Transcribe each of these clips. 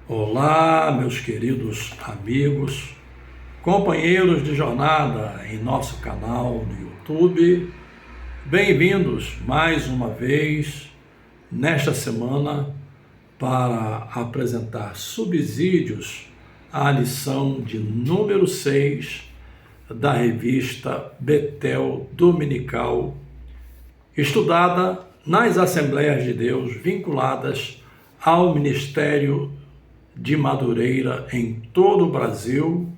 Olá, meus queridos amigos, companheiros de jornada em nosso canal no YouTube. Bem-vindos mais uma vez nesta semana para apresentar subsídios à lição de número 6 da revista Betel Dominical, estudada nas Assembleias de Deus vinculadas ao Ministério de Madureira em todo o Brasil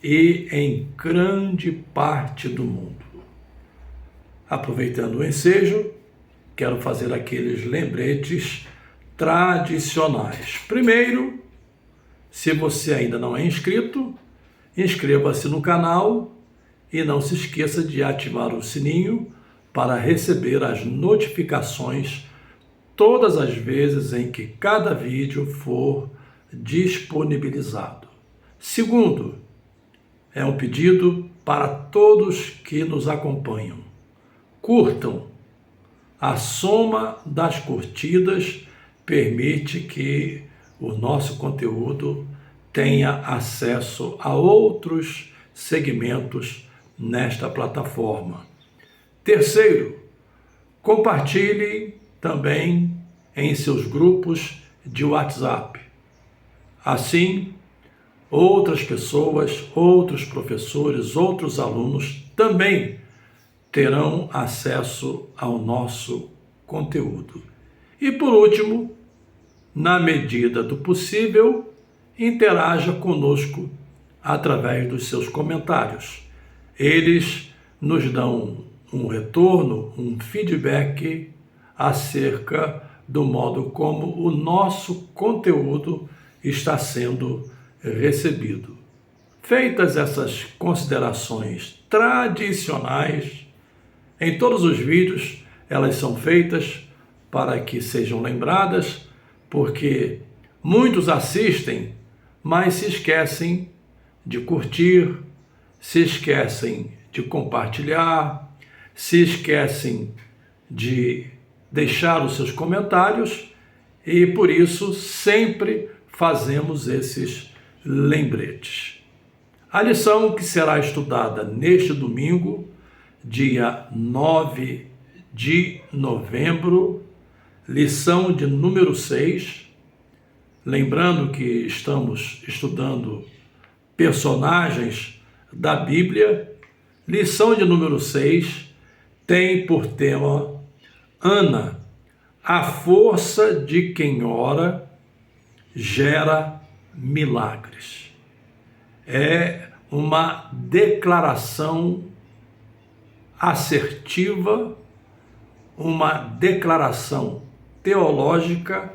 e em grande parte do mundo. Aproveitando o ensejo, quero fazer aqueles lembretes tradicionais. Primeiro, se você ainda não é inscrito, inscreva-se no canal e não se esqueça de ativar o sininho para receber as notificações todas as vezes em que cada vídeo for disponibilizado. Segundo, é um pedido para todos que nos acompanham. Curtam. A soma das curtidas permite que o nosso conteúdo tenha acesso a outros segmentos nesta plataforma. Terceiro, compartilhe também em seus grupos de WhatsApp. Assim, outras pessoas, outros professores, outros alunos também terão acesso ao nosso conteúdo. E por último, na medida do possível, interaja conosco através dos seus comentários. Eles nos dão um retorno, um feedback acerca do modo como o nosso conteúdo está sendo recebido. Feitas essas considerações tradicionais, em todos os vídeos elas são feitas para que sejam lembradas, porque muitos assistem, mas se esquecem de curtir, se esquecem de compartilhar, se esquecem de deixar os seus comentários e por isso sempre fazemos esses lembretes. A lição que será estudada neste domingo, dia 9 de novembro, lição de número 6, lembrando que estamos estudando personagens da Bíblia, lição de número 6 tem por tema Ana, a força de quem ora gera milagres. É uma declaração assertiva, uma declaração teológica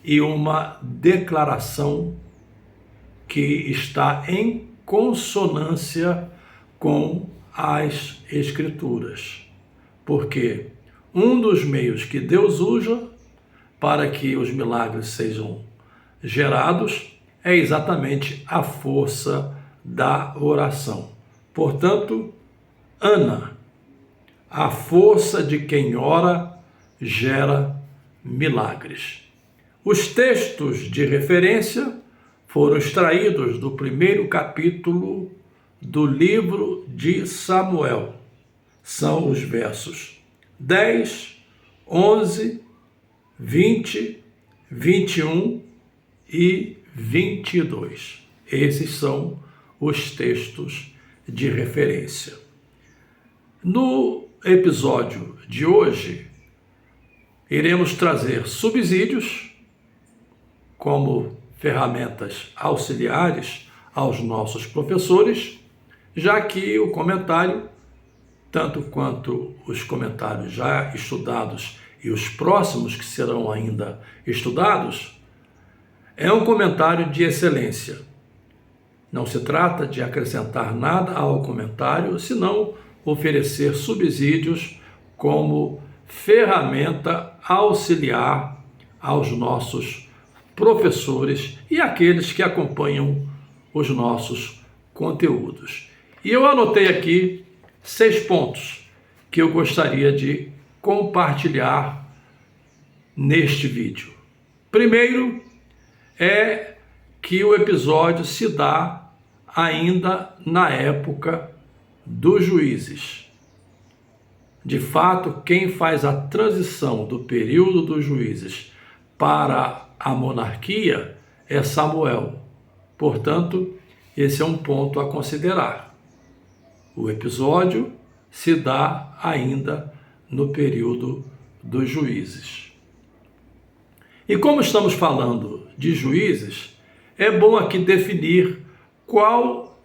e uma declaração que está em consonância com as Escrituras. Porque um dos meios que Deus usa para que os milagres sejam gerados é exatamente a força da oração. Portanto, Ana, a força de quem ora gera milagres. Os textos de referência foram extraídos do primeiro capítulo do livro de Samuel. São os versos 10, 11, 20, 21 e 22. Esses são os textos de referência. No episódio de hoje, iremos trazer subsídios como ferramentas auxiliares aos nossos professores, já que o comentário, tanto quanto os comentários já estudados e os próximos que serão ainda estudados, é um comentário de excelência. Não se trata de acrescentar nada ao comentário, senão oferecer subsídios como ferramenta auxiliar aos nossos professores e àqueles que acompanham os nossos conteúdos. E eu anotei aqui 6 pontos que eu gostaria de compartilhar neste vídeo. Primeiro é que o episódio se dá ainda na época dos juízes. De fato, quem faz a transição do período dos juízes para a monarquia é Samuel. Portanto, esse é um ponto a considerar. O episódio se dá ainda no período dos juízes. E como estamos falando de juízes, é bom aqui definir qual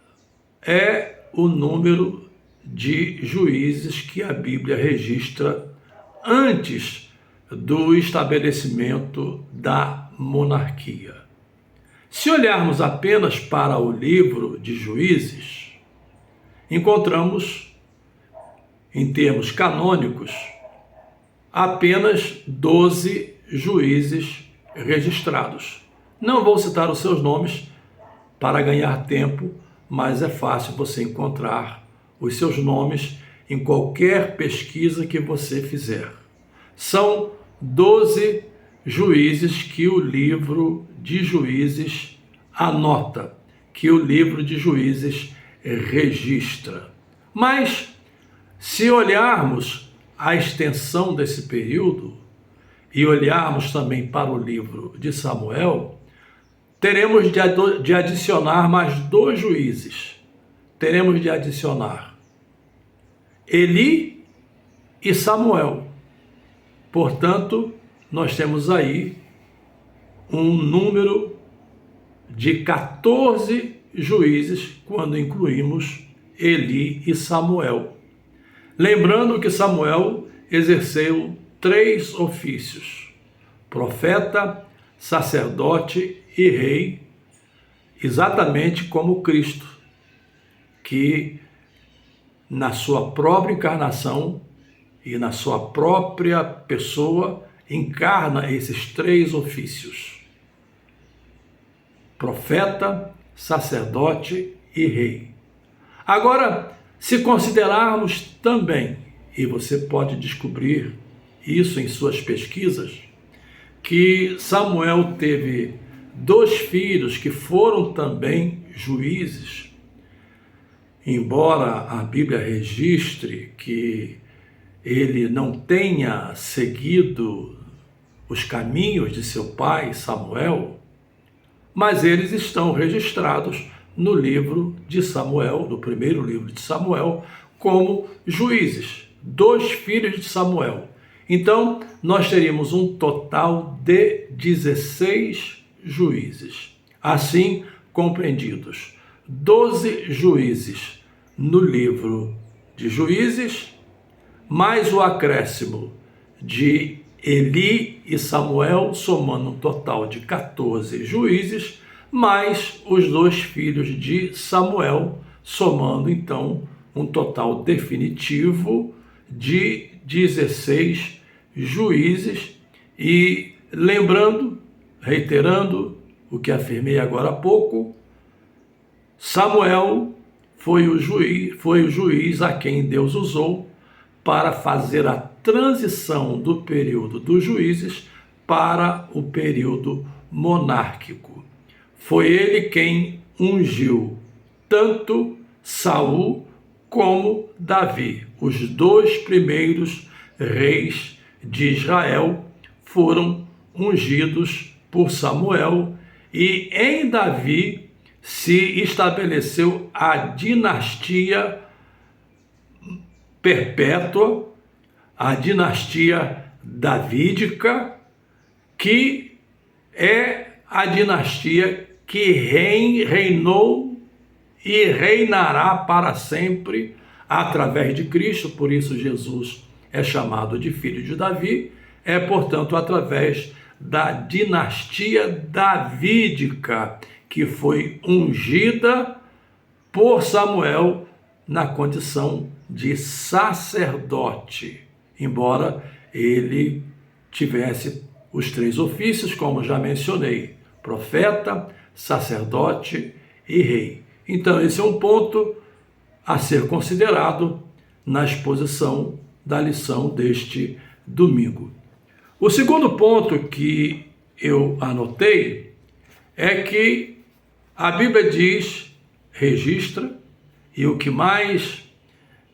é o número de juízes que a Bíblia registra antes do estabelecimento da monarquia. Se olharmos apenas para o livro de Juízes, encontramos, em termos canônicos, apenas 12 juízes registrados. Não vou citar os seus nomes para ganhar tempo, mas é fácil você encontrar os seus nomes em qualquer pesquisa que você fizer. São 12 juízes que o livro de Juízes anota, que o livro de Juízes registra. Mas, se olharmos a extensão desse período e olharmos também para o livro de Samuel, teremos de adicionar mais 2 juízes. Teremos de adicionar Eli e Samuel. Portanto, nós temos aí um número de 14 juízes quando incluímos Eli e Samuel. Lembrando que Samuel exerceu 3 ofícios: profeta, sacerdote e rei, exatamente como Cristo, que na sua própria encarnação e na sua própria pessoa encarna esses 3 ofícios: profeta, sacerdote e rei. Agora, se considerarmos também, e você pode descobrir isso em suas pesquisas, que Samuel teve 2 filhos que foram também juízes, embora a Bíblia registre que ele não tenha seguido os caminhos de seu pai Samuel, mas eles estão registrados no livro de Samuel, no primeiro livro de Samuel, como juízes, 2 filhos de Samuel. Então, nós teríamos um total de 16 juízes. Assim compreendidos, 12 juízes no livro de Juízes, mais o acréscimo de Eli e Samuel, somando um total de 14 juízes, mais os 2 filhos de Samuel, somando então um total definitivo de 16 juízes. E lembrando, reiterando o que afirmei agora há pouco, Samuel foi o juiz a quem Deus usou para fazer a transição do período dos juízes para o período monárquico. Foi ele quem ungiu tanto Saul como Davi. Os 2 primeiros reis de Israel foram ungidos por Samuel, e em Davi se estabeleceu a dinastia perpétua, a dinastia davídica, que é a dinastia que reinou e reinará para sempre através de Cristo. Por isso Jesus é chamado de filho de Davi. É, portanto, através da dinastia davídica, que foi ungida por Samuel na condição de sacerdote, embora ele tivesse os 3 ofícios, como já mencionei: profeta, sacerdote e rei. Então, esse é um ponto a ser considerado na exposição da lição deste domingo. O segundo ponto que eu anotei é que A Bíblia diz, registra, e o que mais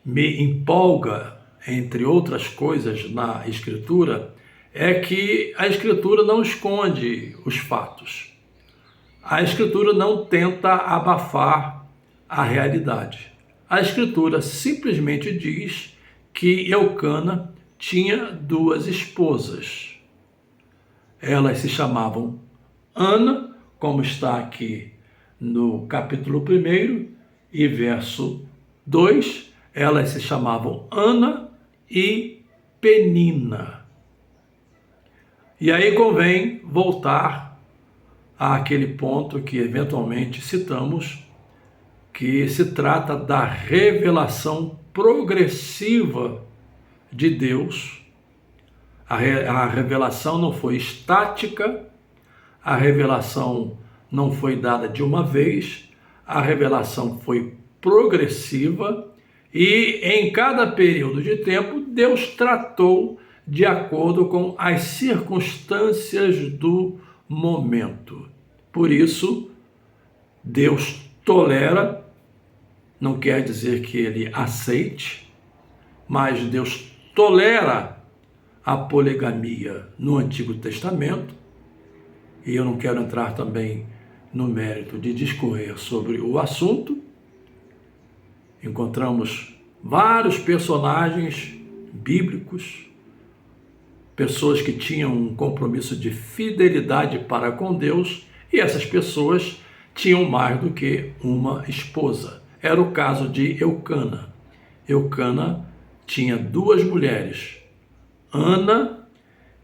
me empolga, entre outras coisas, na Escritura, é que a Escritura não esconde os fatos. A Escritura não tenta abafar a realidade. A Escritura simplesmente diz que Eucana tinha duas esposas. Elas se chamavam Ana, como está aqui no capítulo 1 e verso 2, elas se chamavam Ana e Penina. E aí convém voltar àquele ponto que eventualmente citamos, que se trata da revelação progressiva de Deus. A revelação não foi estática, a revelação não foi dada de uma vez, a revelação foi progressiva e em cada período de tempo Deus tratou de acordo com as circunstâncias do momento. Por isso, Deus tolera, não quer dizer que ele aceite, mas Deus tolera a poligamia no Antigo Testamento, e eu não quero entrar também no mérito de discorrer sobre o assunto. Encontramos vários personagens bíblicos, pessoas que tinham um compromisso de fidelidade para com Deus, e essas pessoas tinham mais do que uma esposa. Era o caso de Eucana. Eucana tinha duas mulheres, Ana,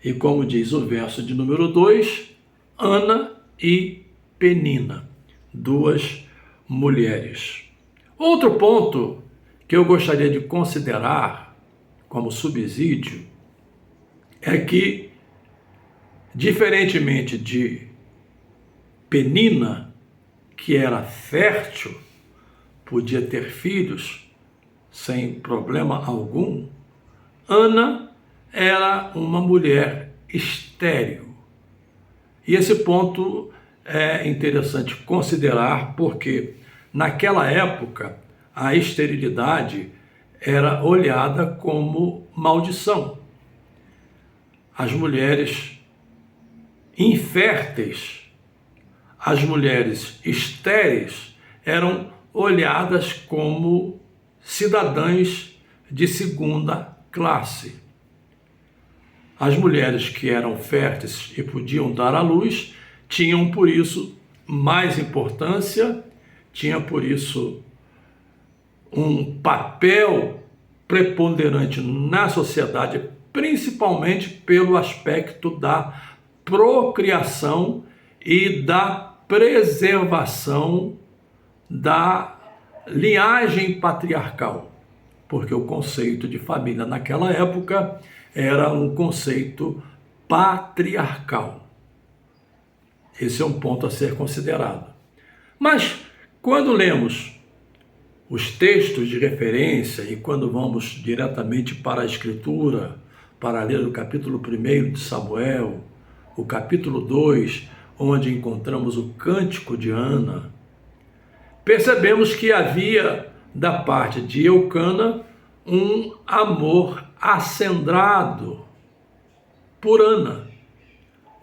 e como diz o verso de número 2, Ana e Penina, duas mulheres. Outro ponto que eu gostaria de considerar como subsídio é que, diferentemente de Penina, que era fértil, podia ter filhos sem problema algum, Ana era uma mulher estéril. E esse ponto é interessante considerar porque, naquela época, a esterilidade era olhada como maldição. As mulheres inférteis, as mulheres estéreis, eram olhadas como cidadãs de segunda classe. As mulheres que eram férteis e podiam dar à luz tinham, por isso, mais importância, tinham, por isso, um papel preponderante na sociedade, principalmente pelo aspecto da procriação e da preservação da linhagem patriarcal, porque o conceito de família naquela época era um conceito patriarcal. Esse é um ponto a ser considerado. Mas, quando lemos os textos de referência e quando vamos diretamente para a Escritura, para ler o capítulo 1 de Samuel, o capítulo 2, onde encontramos o Cântico de Ana, percebemos que havia, da parte de Eucana, um amor acendrado por Ana.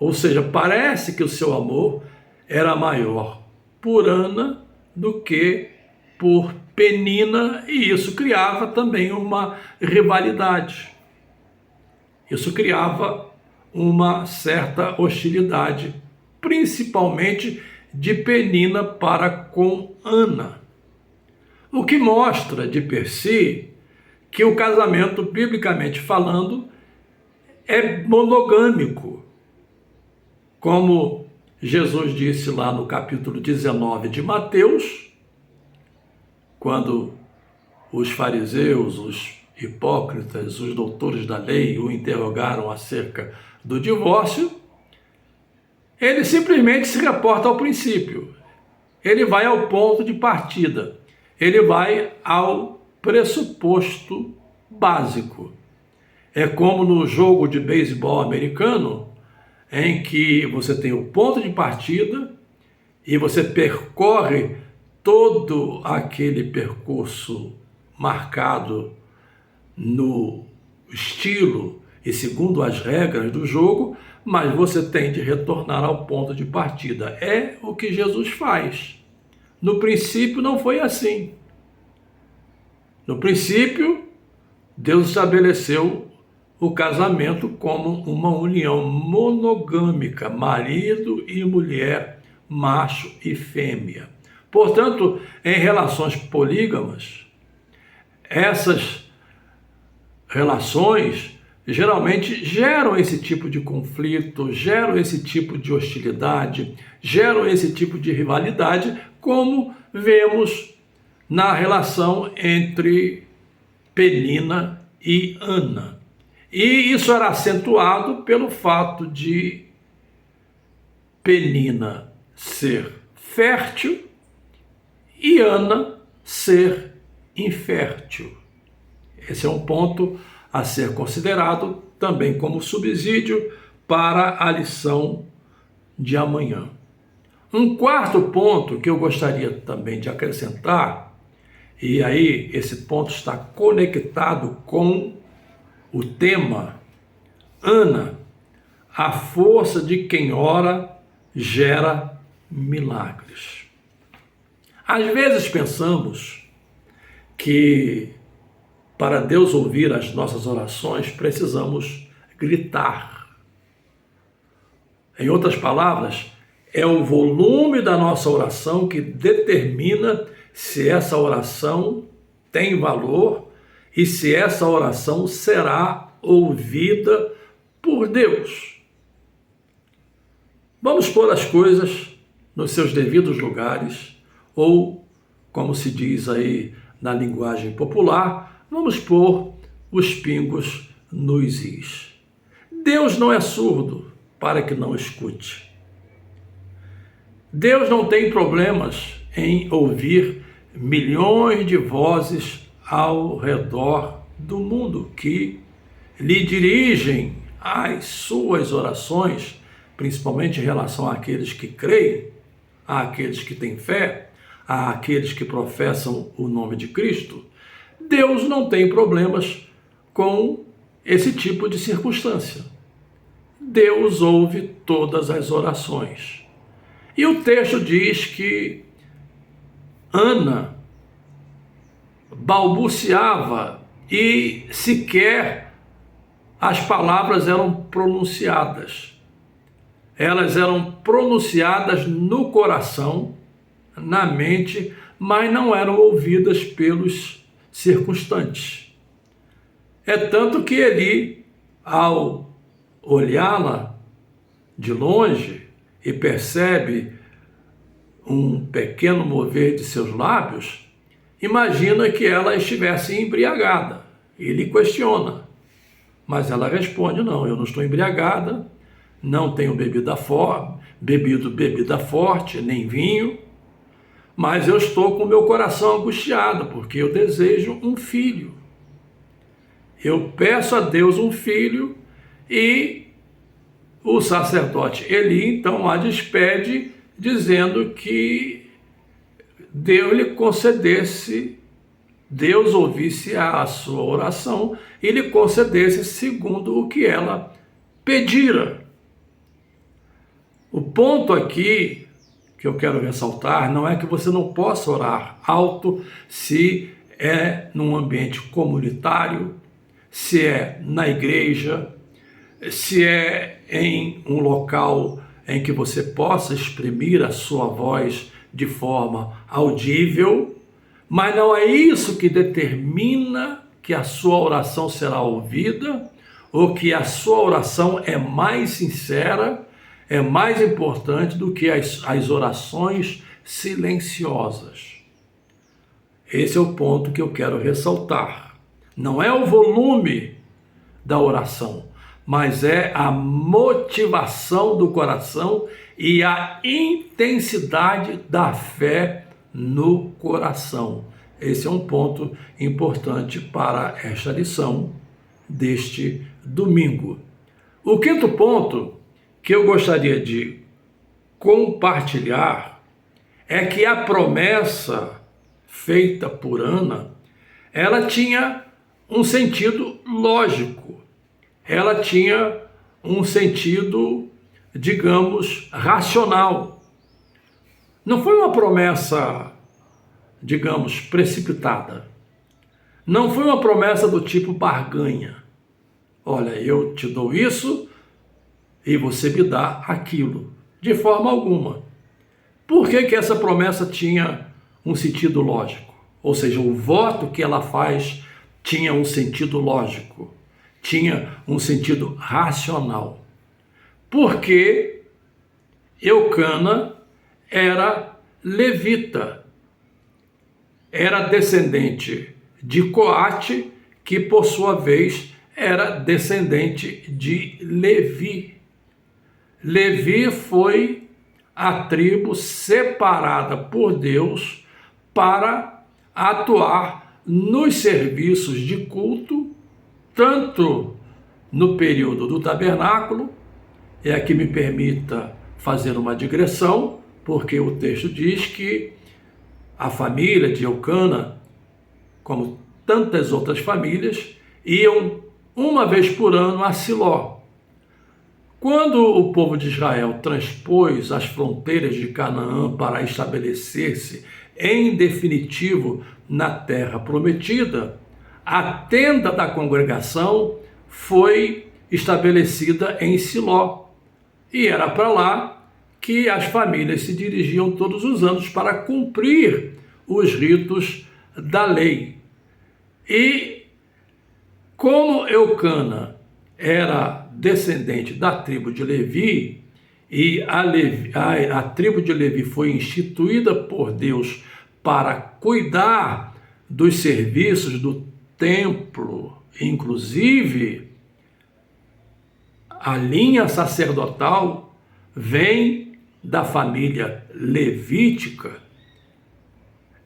Ou seja, parece que o seu amor era maior por Ana do que por Penina, e isso criava também uma rivalidade. Isso criava uma certa hostilidade, principalmente de Penina para com Ana. O que mostra, de per si, que o casamento, biblicamente falando, é monogâmico. Como Jesus disse lá no capítulo 19 de Mateus, quando os fariseus, os hipócritas, os doutores da lei o interrogaram acerca do divórcio, ele simplesmente se reporta ao princípio. Ele vai ao ponto de partida. Ele vai ao pressuposto básico. É como no jogo de beisebol americano, em que você tem o ponto de partida e você percorre todo aquele percurso marcado no estilo e segundo as regras do jogo, mas você tem de retornar ao ponto de partida. É o que Jesus faz. No princípio não foi assim. No princípio, Deus estabeleceu o casamento como uma união monogâmica, marido e mulher, macho e fêmea. Portanto, em relações polígamas, essas relações geralmente geram esse tipo de conflito, geram esse tipo de hostilidade, geram esse tipo de rivalidade, como vemos na relação entre Penina e Ana. E isso era acentuado pelo fato de Penina ser fértil e Ana ser infértil. Esse é um ponto a ser considerado também como subsídio para a lição de amanhã. Um quarto ponto que eu gostaria também de acrescentar, e aí esse ponto está conectado com o tema: Ana, a força de quem ora gera milagres. Às vezes pensamos que para Deus ouvir as nossas orações precisamos gritar. Em outras palavras, é o volume da nossa oração que determina se essa oração tem valor e se essa oração será ouvida por Deus. Vamos pôr as coisas nos seus devidos lugares, ou, como se diz aí na linguagem popular, vamos pôr os pingos nos is. Deus não é surdo para que não escute. Deus não tem problemas em ouvir milhões de vozes ao redor do mundo que lhe dirigem as suas orações, principalmente em relação àqueles que creem, àqueles que têm fé, àqueles que professam o nome de Cristo. Deus não tem problemas com esse tipo de circunstância. Deus ouve todas as orações. E o texto diz que Ana balbuciava e sequer as palavras eram pronunciadas. Elas eram pronunciadas no coração, na mente, mas não eram ouvidas pelos circunstantes. É tanto que Eli, ao olhá-la de longe e percebe um pequeno mover de seus lábios, imagina que ela estivesse embriagada. Ele questiona, mas ela responde: não, eu não estou embriagada, não tenho bebido bebida forte, nem vinho, mas eu estou com meu coração angustiado, porque eu desejo um filho. Eu peço a Deus um filho, e o sacerdote Eli então a despede, dizendo que Deus ouvisse a sua oração e lhe concedesse segundo o que ela pedira. O ponto aqui que eu quero ressaltar não é que você não possa orar alto se é num ambiente comunitário, se é na igreja, se é em um local em que você possa exprimir a sua voz de forma audível, mas não é isso que determina que a sua oração será ouvida ou que a sua oração é mais sincera, é mais importante do que as orações silenciosas. Esse é o ponto que eu quero ressaltar. Não é o volume da oração, mas é a motivação do coração e a intensidade da fé no coração. Esse é um ponto importante para esta lição deste domingo. O quinto ponto que eu gostaria de compartilhar é que a promessa feita por Ana, ela tinha um sentido lógico, ela tinha um sentido, digamos, racional. Não foi uma promessa, digamos, precipitada. Não foi uma promessa do tipo barganha. Olha, eu te dou isso e você me dá aquilo. De forma alguma. Por que essa promessa tinha um sentido lógico? Ou seja, o voto que ela faz tinha um sentido lógico, tinha um sentido racional. Porque Eucana era levita, era descendente de Coate, que por sua vez era descendente de Levi. Levi foi a tribo separada por Deus para atuar nos serviços de culto, tanto no período do tabernáculo, e aqui me permita fazer uma digressão, porque o texto diz que a família de Eucana, como tantas outras famílias, iam uma vez por ano a Siló. Quando o povo de Israel transpôs as fronteiras de Canaã para estabelecer-se em definitivo na terra prometida, a tenda da congregação foi estabelecida em Siló. E era para lá que as famílias se dirigiam todos os anos para cumprir os ritos da lei. E como Eucana era descendente da tribo de Levi, e a tribo de Levi foi instituída por Deus para cuidar dos serviços do templo, inclusive a linha sacerdotal vem da família levítica.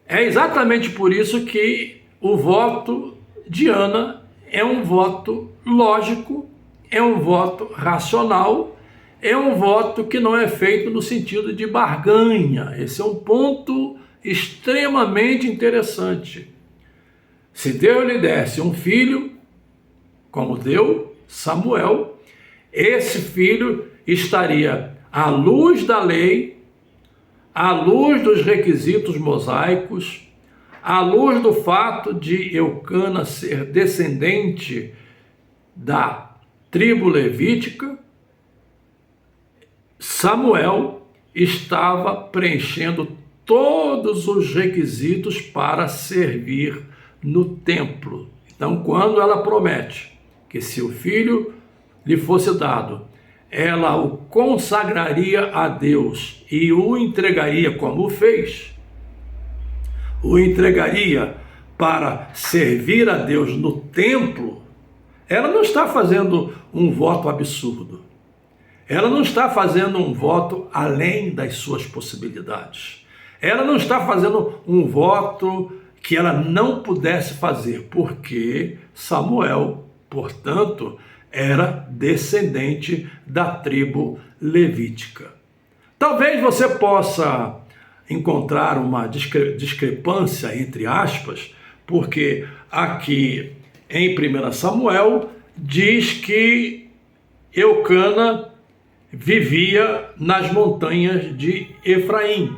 É exatamente por isso que o voto de Ana é um voto lógico, é um voto racional, é um voto que não é feito no sentido de barganha. Esse é um ponto extremamente interessante. Se Deus lhe desse um filho, como deu Samuel, esse filho estaria à luz da lei, à luz dos requisitos mosaicos, à luz do fato de Eucana ser descendente da tribo levítica. Samuel estava preenchendo todos os requisitos para servir no templo. Então, quando ela promete que se o filho lhe fosse dado, ela o consagraria a Deus e o entregaria como fez, o entregaria para servir a Deus no templo, ela não está fazendo um voto absurdo. Ela não está fazendo um voto além das suas possibilidades. Ela não está fazendo um voto que ela não pudesse fazer, porque Samuel, portanto, era descendente da tribo levítica. Talvez você possa encontrar uma discrepância entre aspas, porque aqui em 1 Samuel diz que Eucana vivia nas montanhas de Efraim,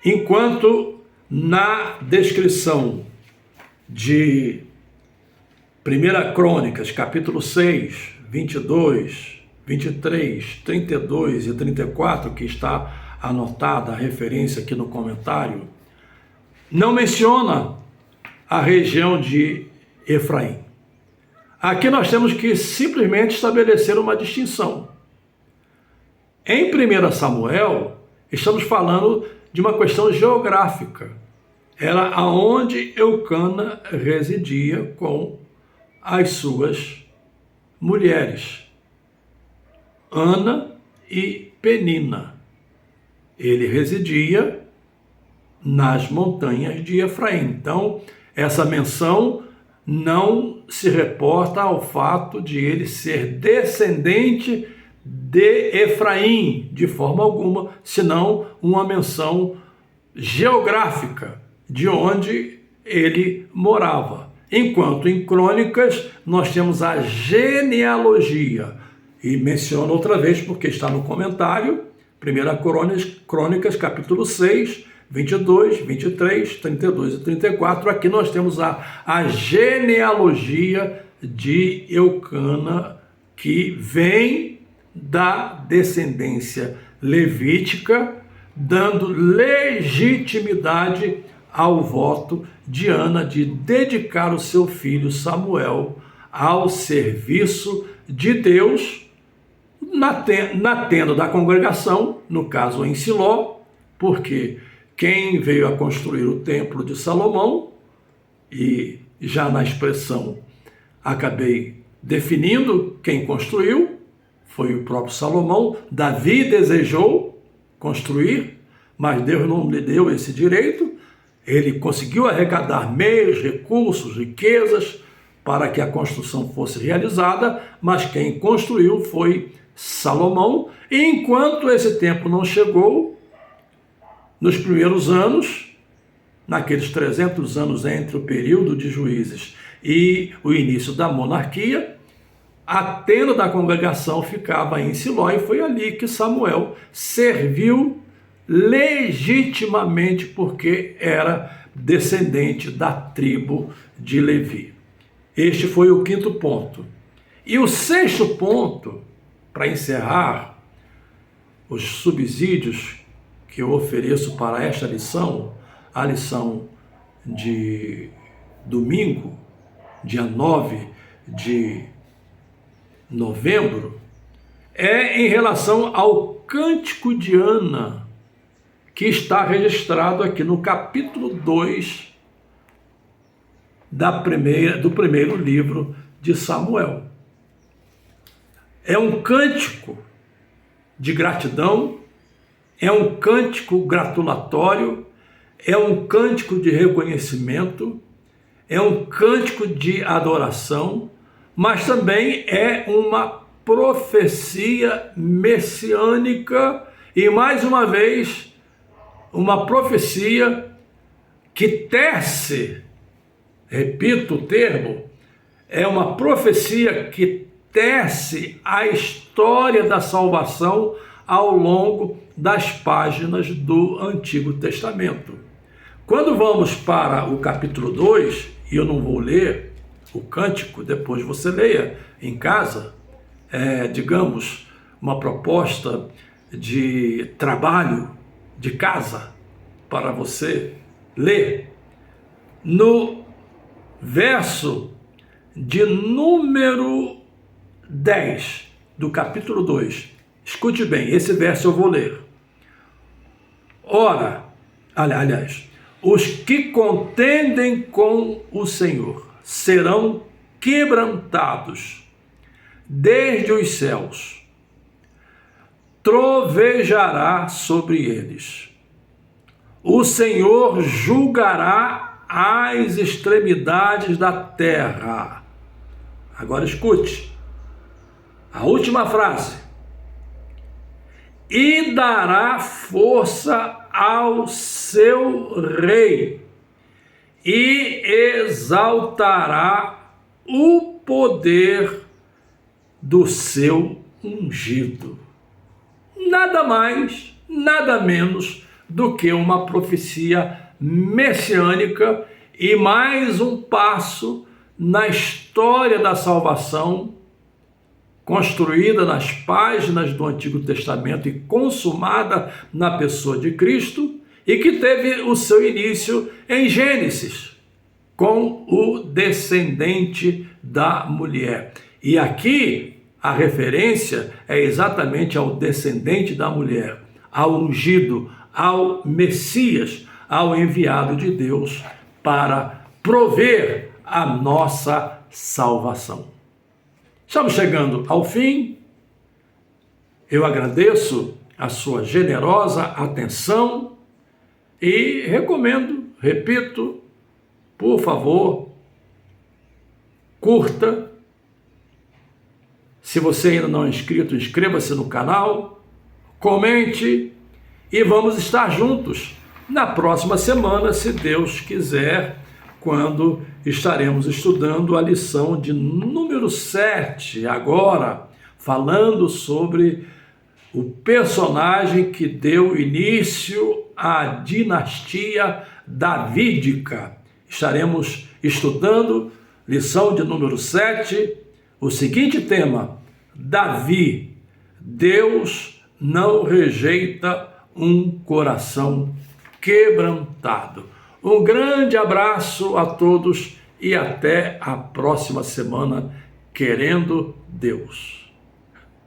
enquanto na descrição de 1 Crônicas, capítulo 6, 22, 23, 32 e 34, que está anotada a referência aqui no comentário, não menciona a região de Efraim. Aqui nós temos que simplesmente estabelecer uma distinção. Em 1 Samuel, estamos falando de uma questão geográfica. Era aonde Eucana residia com as suas mulheres, Ana e Penina. Ele residia nas montanhas de Efraim. Então, essa menção não se reporta ao fato de ele ser descendente de Efraim, de forma alguma, senão uma menção geográfica de onde ele morava. Enquanto em Crônicas nós temos a genealogia, e menciono outra vez porque está no comentário, 1 Crônicas, capítulo 6, 22, 23, 32 e 34, aqui nós temos a genealogia de Eucana, que vem da descendência levítica, dando legitimidade ao voto de Ana de dedicar o seu filho Samuel ao serviço de Deus na tenda da congregação, no caso em Siló, porque quem veio a construir o templo de Salomão, e já na expressão acabei definindo quem construiu, foi o próprio Salomão. Davi desejou construir, mas Deus não lhe deu esse direito. Ele conseguiu arrecadar meios, recursos, riquezas para que a construção fosse realizada, mas quem construiu foi Salomão. E enquanto esse tempo não chegou, nos primeiros anos, naqueles 300 anos entre o período de Juízes e o início da monarquia, a tenda da congregação ficava em Siló, e foi ali que Samuel serviu legitimamente, porque era descendente da tribo de Levi. Este foi o quinto ponto. E o sexto ponto, para encerrar os subsídios que eu ofereço para esta lição, a lição de domingo, dia 9 de novembro, é em relação ao Cântico de Ana, que está registrado aqui no capítulo 2 do primeiro livro de Samuel. É um cântico de gratidão, é um cântico gratulatório, é um cântico de reconhecimento, é um cântico de adoração, mas também é uma profecia messiânica e, mais uma vez, uma profecia que tece, repito o termo, é uma profecia que tece a história da salvação ao longo das páginas do Antigo Testamento. Quando vamos para o capítulo 2, e eu não vou ler o cântico, depois você leia em casa, digamos, uma proposta de trabalho de casa para você ler. No verso de número 10 do capítulo 2, escute bem, esse verso eu vou ler. Ora, aliás, os que contendem com o Senhor serão quebrantados desde os céus, trovejará sobre eles. O Senhor julgará as extremidades da terra. Agora escute a última frase. E dará força ao seu rei, e exaltará o poder do seu ungido. Nada mais, nada menos do que uma profecia messiânica e mais um passo na história da salvação construída nas páginas do Antigo Testamento e consumada na pessoa de Cristo, e que teve o seu início em Gênesis, com o descendente da mulher. E aqui a referência é exatamente ao descendente da mulher, ao ungido, ao Messias, ao enviado de Deus para prover a nossa salvação. Estamos chegando ao fim. Eu agradeço a sua generosa atenção e recomendo, repito, por favor, curta, Se você ainda não é inscrito, inscreva-se no canal, comente e vamos estar juntos na próxima semana, se Deus quiser, quando estaremos estudando a lição de número 7, agora falando sobre o personagem que deu início à dinastia davídica. Estaremos estudando lição de número 7, o seguinte tema: Davi, Deus não rejeita um coração quebrantado. Um grande abraço a todos e até a próxima semana, querendo Deus.